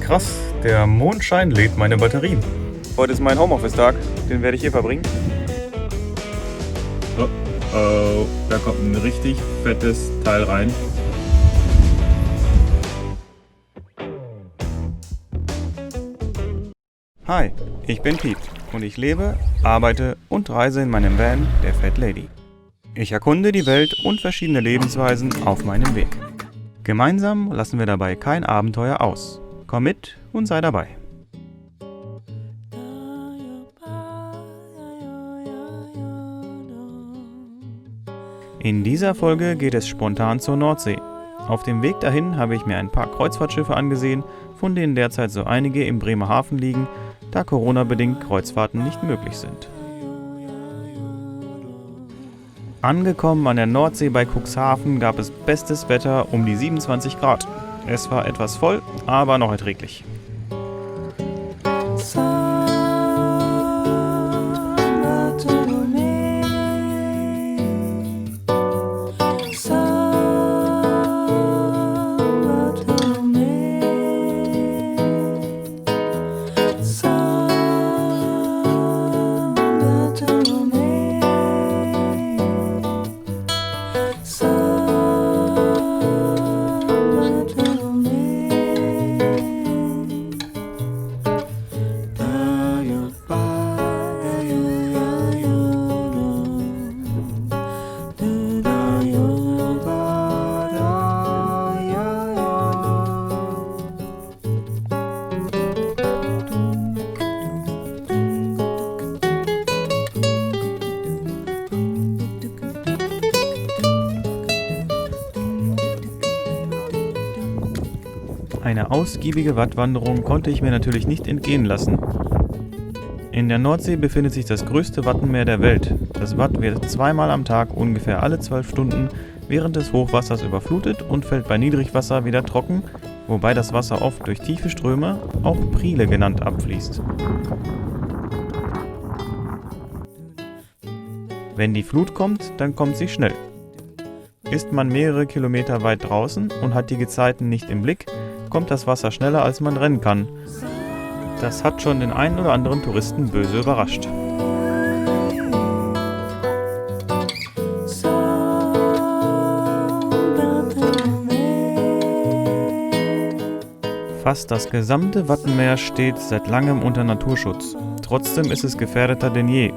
Krass, der Mondschein lädt meine Batterien. Heute ist mein Homeoffice-Tag, den werde ich hier verbringen. Oh, da kommt ein richtig fettes Teil rein. Hi, ich bin Piet und ich lebe, arbeite und reise in meinem Van, der Fat Lady. Ich erkunde die Welt und verschiedene Lebensweisen auf meinem Weg. Gemeinsam lassen wir dabei kein Abenteuer aus. Komm mit und sei dabei. In dieser Folge geht es spontan zur Nordsee. Auf dem Weg dahin habe ich mir ein paar Kreuzfahrtschiffe angesehen, von denen derzeit so einige im Bremerhaven liegen, da Corona-bedingt Kreuzfahrten nicht möglich sind. Angekommen an der Nordsee bei Cuxhaven gab es bestes Wetter um die 27 Grad. Es war etwas voll, aber noch erträglich. Eine ausgiebige Wattwanderung konnte ich mir natürlich nicht entgehen lassen. In der Nordsee befindet sich das größte Wattenmeer der Welt. Das Watt wird zweimal am Tag ungefähr alle 12 Stunden während des Hochwassers überflutet und fällt bei Niedrigwasser wieder trocken, wobei das Wasser oft durch tiefe Ströme, auch Priele genannt, abfließt. Wenn die Flut kommt, dann kommt sie schnell. Ist man mehrere Kilometer weit draußen und hat die Gezeiten nicht im Blick, kommt das Wasser schneller, als man rennen kann. Das hat schon den einen oder anderen Touristen böse überrascht. Fast das gesamte Wattenmeer steht seit langem unter Naturschutz. Trotzdem ist es gefährdeter denn je,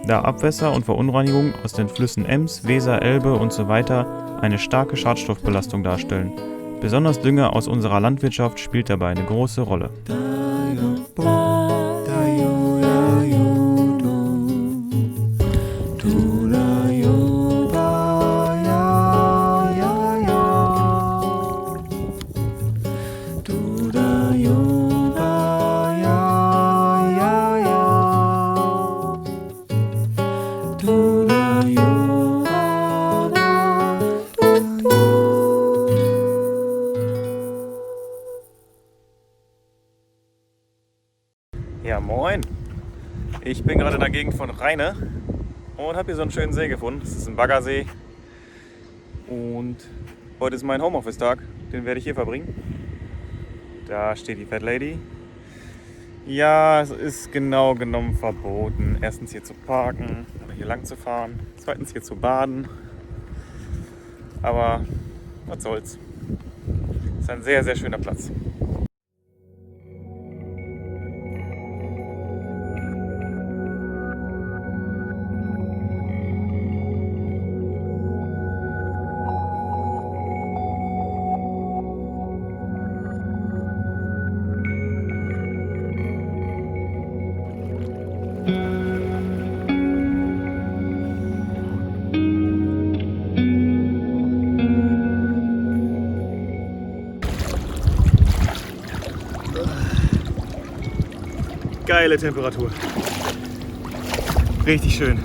da Abwässer und Verunreinigungen aus den Flüssen Ems, Weser, Elbe usw. eine starke Schadstoffbelastung darstellen. Besonders Dünger aus unserer Landwirtschaft spielt dabei eine große Rolle. Ja, moin! Ich bin gerade in der Gegend von Rheine und habe hier so einen schönen See gefunden. Das ist ein Baggersee und heute ist mein Homeoffice-Tag, den werde ich hier verbringen. Da steht die Fat Lady. Ja, es ist genau genommen verboten, erstens hier zu parken oder hier lang zu fahren, zweitens hier zu baden. Aber was soll's. Es ist ein sehr, sehr schöner Platz. Geile Temperatur. Richtig schön.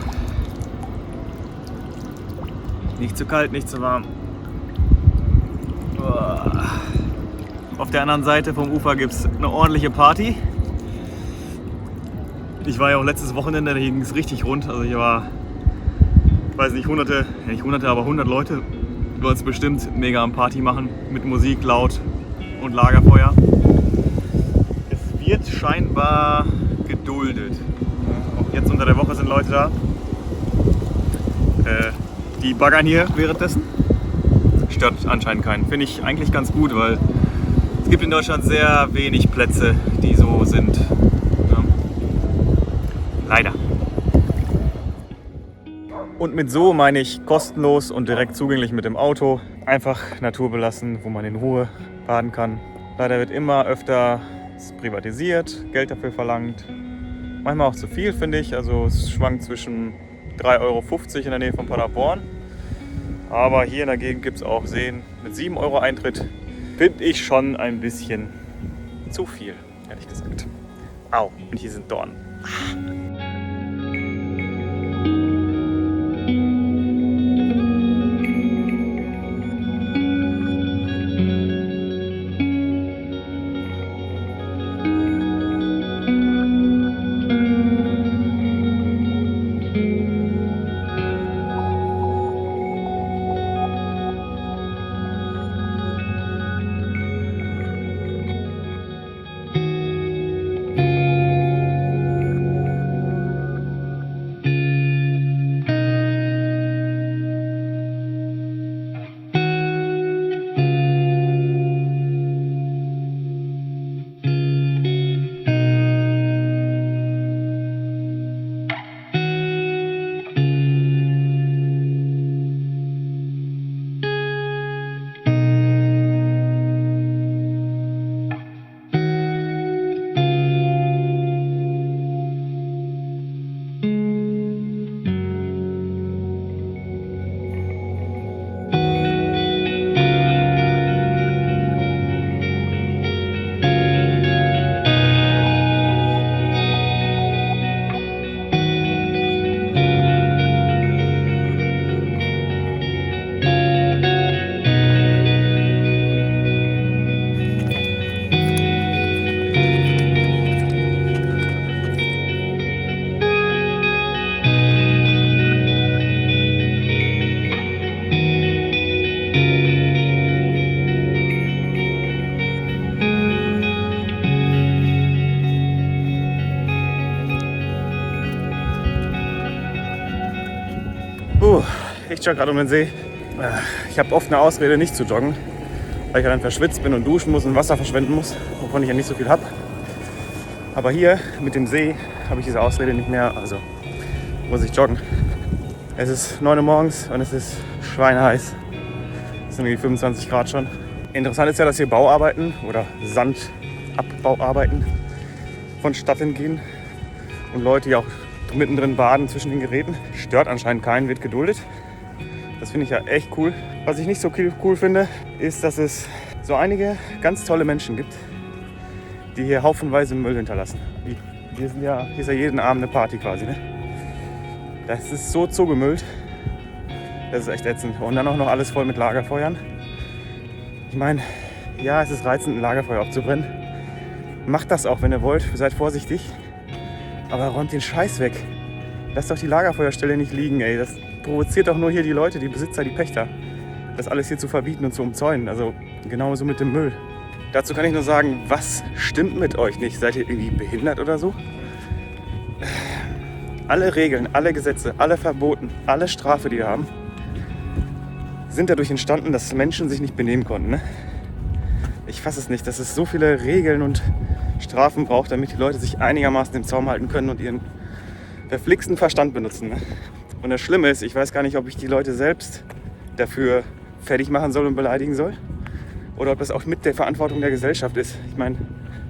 Nicht zu kalt, nicht zu warm. Auf der anderen Seite vom Ufer gibt es eine ordentliche Party. Ich war ja auch letztes Wochenende, da ging es richtig rund. Also hier war, weiß nicht, aber 100 Leute. Wir wollen es bestimmt mega am Party machen. Mit Musik, laut und Lagerfeuer. wird scheinbar geduldet. Auch jetzt unter der Woche sind Leute da. Die baggern hier währenddessen. Stört anscheinend keinen. Finde ich eigentlich ganz gut, weil es gibt in Deutschland sehr wenig Plätze, die so sind. Ja. Leider. Und mit so meine ich kostenlos und direkt zugänglich mit dem Auto. Einfach naturbelassen, wo man in Ruhe baden kann. Leider wird immer öfter privatisiert, Geld dafür verlangt. Manchmal auch zu viel, finde ich. Also es schwankt zwischen 3,50 € in der Nähe von Paderborn. Aber hier in der Gegend gibt es auch Seen mit 7 € Eintritt. Finde ich schon ein bisschen zu viel, ehrlich gesagt. Au, und hier sind Dornen. Ich jogge gerade um den See. Ich habe oft eine Ausrede, nicht zu joggen, weil ich dann verschwitzt bin und duschen muss und Wasser verschwenden muss, wovon ich ja nicht so viel habe. Aber hier mit dem See habe ich diese Ausrede nicht mehr, also muss ich joggen. Es ist 9 Uhr morgens und es ist schweineheiß. Es sind irgendwie 25 Grad schon. Interessant ist ja, dass hier Bauarbeiten oder Sandabbauarbeiten vonstatten gehen und Leute ja auch mittendrin baden zwischen den Geräten. Stört anscheinend keinen, wird geduldet. Das finde ich ja echt cool. Was ich nicht so cool finde, ist, dass es so einige ganz tolle Menschen gibt, die hier haufenweise Müll hinterlassen. Hier ist ja jeden Abend eine Party quasi. Ne? Das ist so zugemüllt. Das ist echt ätzend. Und dann auch noch alles voll mit Lagerfeuern. Ich meine, ja, es ist reizend, ein Lagerfeuer aufzubrennen. Macht das auch, wenn ihr wollt. Seid vorsichtig. Aber räumt den Scheiß weg. Lasst doch die Lagerfeuerstelle nicht liegen, ey. Das provoziert doch nur hier die Leute, die Besitzer, die Pächter. Das alles hier zu verbieten und zu umzäunen. Also genauso mit dem Müll. Dazu kann ich nur sagen, was stimmt mit euch nicht? Seid ihr irgendwie behindert oder so? Alle Regeln, alle Gesetze, alle Verboten, alle Strafe, die wir haben, sind dadurch entstanden, dass Menschen sich nicht benehmen konnten. Ne? Ich fasse es nicht, dass es so viele Regeln und Strafen braucht, damit die Leute sich einigermaßen im Zaum halten können und ihren verflixten Verstand benutzen. Ne? Und das Schlimme ist, ich weiß gar nicht, ob ich die Leute selbst dafür fertig machen soll und beleidigen soll. Oder ob das auch mit der Verantwortung der Gesellschaft ist. Ich meine,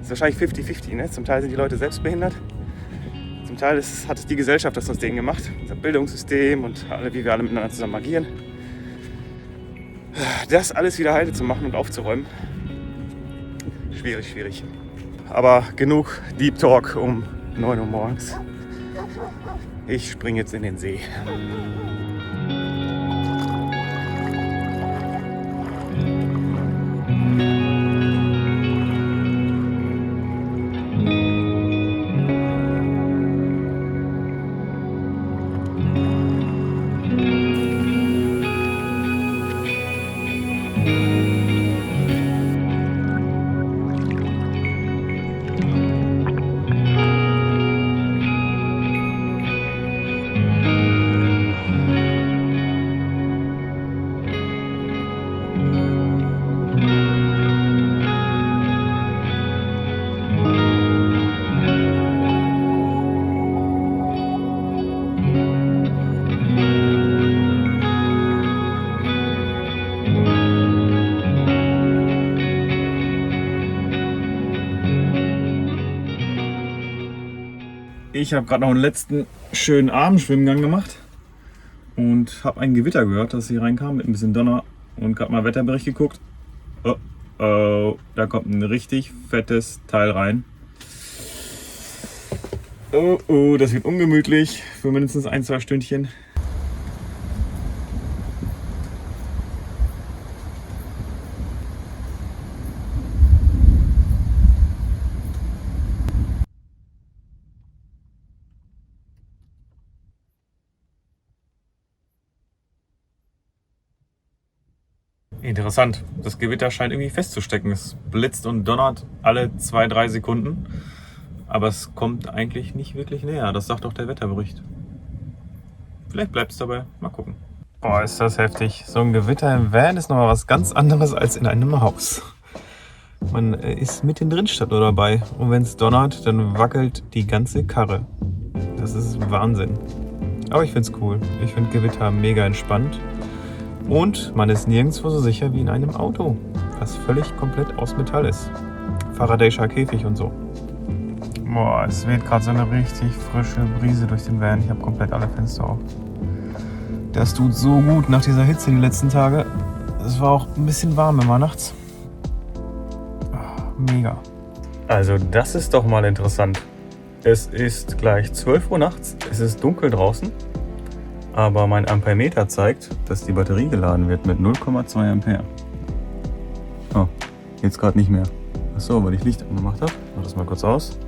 es ist wahrscheinlich 50-50. Ne? Zum Teil sind die Leute selbst behindert. Zum Teil hat es die Gesellschaft das aus denen gemacht. Unser Bildungssystem und wie wir alle miteinander zusammen agieren. Das alles wieder heile zu machen und aufzuräumen. Schwierig, schwierig. Aber genug Deep Talk um 9 Uhr morgens. Ich springe jetzt in den See. Ich habe gerade noch einen letzten schönen Abendschwimmgang gemacht und habe ein Gewitter gehört, das hier reinkam mit ein bisschen Donner und gerade mal Wetterbericht geguckt. Oh, oh, da kommt ein richtig fettes Teil rein. Oh, oh, das wird ungemütlich für mindestens 1-2 Stündchen. Interessant. Das Gewitter scheint irgendwie festzustecken. Es blitzt und donnert alle 2-3 Sekunden. Aber es kommt eigentlich nicht wirklich näher. Das sagt doch der Wetterbericht. Vielleicht bleibt es dabei. Mal gucken. Boah, ist das heftig. So ein Gewitter im Van ist nochmal was ganz anderes als in einem Haus. Man ist mittendrin statt nur dabei. Und wenn es donnert, dann wackelt die ganze Karre. Das ist Wahnsinn. Aber ich finde es cool. Ich finde Gewitter mega entspannt. Und man ist nirgendwo so sicher wie in einem Auto, das völlig komplett aus Metall ist. Faradayscher Käfig und so. Boah, es weht gerade so eine richtig frische Brise durch den Van. Ich habe komplett alle Fenster auf. Das tut so gut nach dieser Hitze die letzten Tage. Es war auch ein bisschen warm immer nachts. Mega. Also das ist doch mal interessant. Es ist gleich 12 Uhr nachts, es ist dunkel draußen. Aber mein Amperemeter zeigt, dass die Batterie geladen wird mit 0,2 Ampere. Oh, jetzt gerade nicht mehr. Achso, weil ich Licht angemacht habe. Mach das mal kurz aus.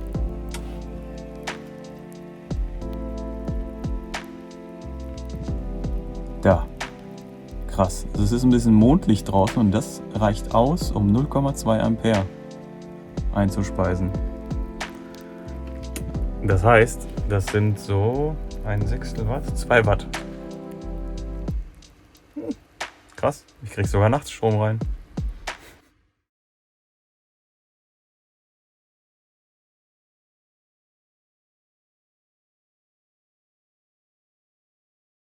Da. Krass. Also es ist ein bisschen Mondlicht draußen und das reicht aus, um 0,2 Ampere einzuspeisen. Das heißt, das sind so 1/6 Watt, 2 Watt. Krass, ich krieg sogar nachts Strom rein.